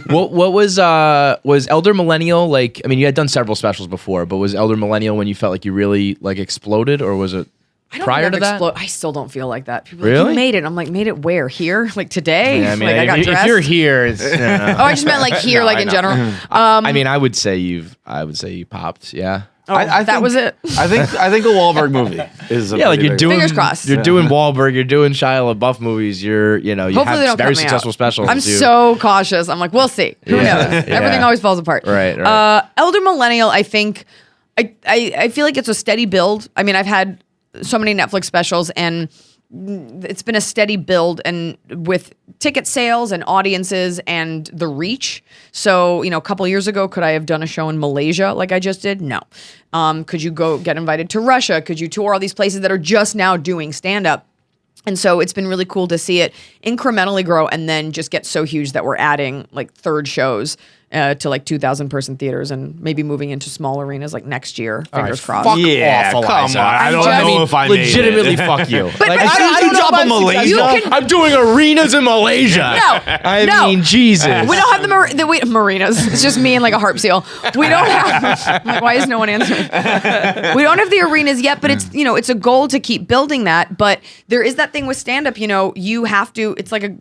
What was Elder Millennial like? I mean, you had done several specials before, but was Elder Millennial when you felt like you really like exploded, or was it prior to that? I still don't feel like that. People Really? Like, you made it. I'm like, made it where? Here? Like today? Yeah, I mean, like I got dressed. if you're here, it's. Oh, I just meant like here, like in general. I mean, I would say you popped. Yeah. Oh, that was it. I think the Wahlberg movie is a Like you're doing. Fingers crossed. You're doing Wahlberg. You're doing Shia LaBeouf movies. You Hopefully they have don't very cut me successful out. specials. I'm so cautious. I'm like, we'll see. Who knows? Everything always falls apart. Right. Elder Millennial, I think, I feel like it's a steady build. I mean, I've had so many Netflix specials, and it's been a steady build, and with ticket sales and audiences and the reach. So, a couple years ago, could I have done a show in Malaysia like I just did? No. Could you go get invited to Russia? Could you tour all these places that are just now doing stand-up? And so it's been really cool to see it incrementally grow and then just get so huge that we're adding like third shows to like 2,000 person theaters and maybe moving into small arenas like next year. Fingers crossed. Fuck Yeah, off, come Eliza. on. I don't know if I made legitimately it. fuck you. But like, as soon as I you don't drop know a about Malaysia- success. I'm doing arenas in Malaysia. I mean, Jesus. We don't have the marinas. It's just me and like a harp seal. We don't have. I'm like, why is no one answering? We don't have the arenas yet, but it's it's a goal to keep building that. But there is that thing with stand up. You have to. It's like a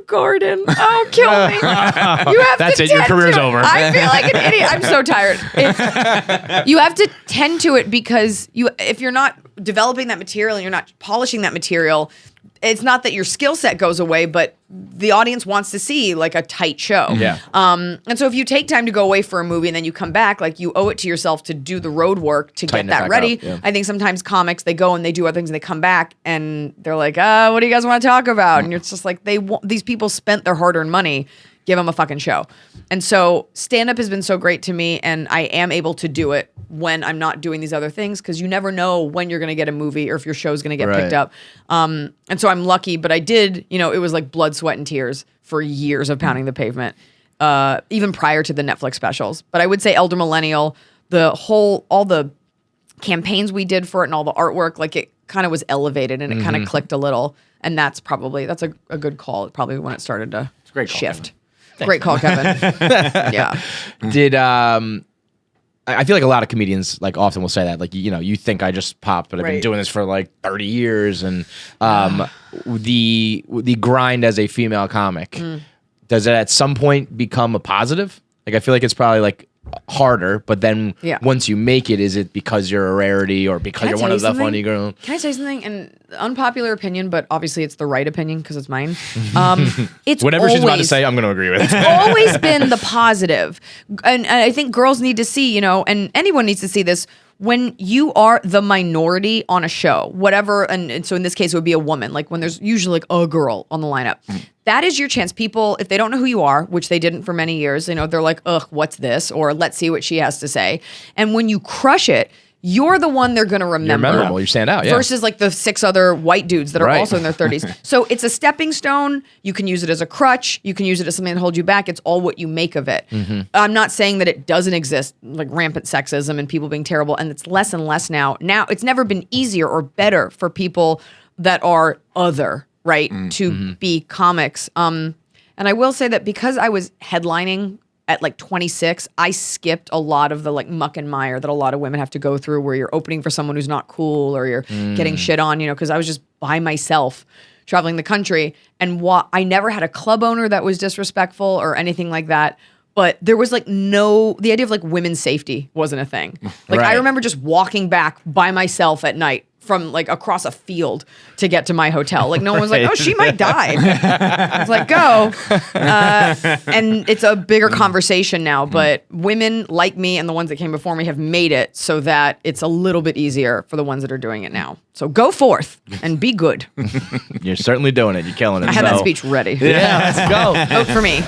garden. Oh, kill me. You have That's to it. Your tend career's to it. over. I feel like an idiot. I'm so tired. You have to tend to it because if you're not developing that material and you're not polishing that material, it's not that your skill set goes away, but the audience wants to see like a tight show. Yeah. And so if you take time to go away for a movie and then you come back, like you owe it to yourself to do the road work to Tighten it get that back ready. up, yeah. I think sometimes comics, they go and they do other things and they come back and they're like, what do you guys want to talk about? And it's just like these people spent their hard-earned money. Give them a fucking show. And so stand-up has been so great to me, and I am able to do it when I'm not doing these other things because you never know when you're going to get a movie or if your show's going to get picked up. And so I'm lucky, but I did, it was like blood, sweat, and tears for years of pounding the pavement, even prior to the Netflix specials. But I would say Elder Millennial, all the campaigns we did for it and all the artwork, like it kind of was elevated and it kind of clicked a little. And that's a good call. Probably when it started to shift. Great call, Kevin. Yeah. I feel like a lot of comedians like often will say that, like, you think I just popped, but I've been doing this for like 30 years. And the grind as a female comic, does it at some point become a positive? Like, I feel like it's probably like harder, but then once you make it, is it because you're a rarity or because you're one of the funny girls? Can I say something? An unpopular opinion, but obviously it's the right opinion because it's mine. It's whatever she's about to say, I'm going to agree with. It's always been the positive. And I think girls need to see, and anyone needs to see this. When you are the minority on a show, whatever, and so in this case, it would be a woman, like when there's usually like a girl on the lineup, that is your chance. People, if they don't know who you are, which they didn't for many years, they're like, ugh, what's this? Or let's see what she has to say. And when you crush it, you're the one they're going to remember. You're memorable. You stand out, yeah. Versus like the 6 other white dudes that are also in their 30s. So it's a stepping stone. You can use it as a crutch. You can use it as something that holds you back. It's all what you make of it. I'm not saying that it doesn't exist, like rampant sexism and people being terrible, and it's less and less now. Now, it's never been easier or better for people that are other, right, to be comics. And I will say that because I was headlining at like 26, I skipped a lot of the like muck and mire that a lot of women have to go through where you're opening for someone who's not cool or you're getting shit on, because I was just by myself traveling the country. And I never had a club owner that was disrespectful or anything like that. But there was like the idea of like women's safety wasn't a thing. Like I remember just walking back by myself at night from like across a field to get to my hotel. Like no one was like, oh, she might die. I was like, go. And it's a bigger conversation now, but women like me and the ones that came before me have made it so that it's a little bit easier for the ones that are doing it now. So go forth and be good. You're certainly doing it. You're killing it. I had that speech ready. Yeah, let's go. Vote for me.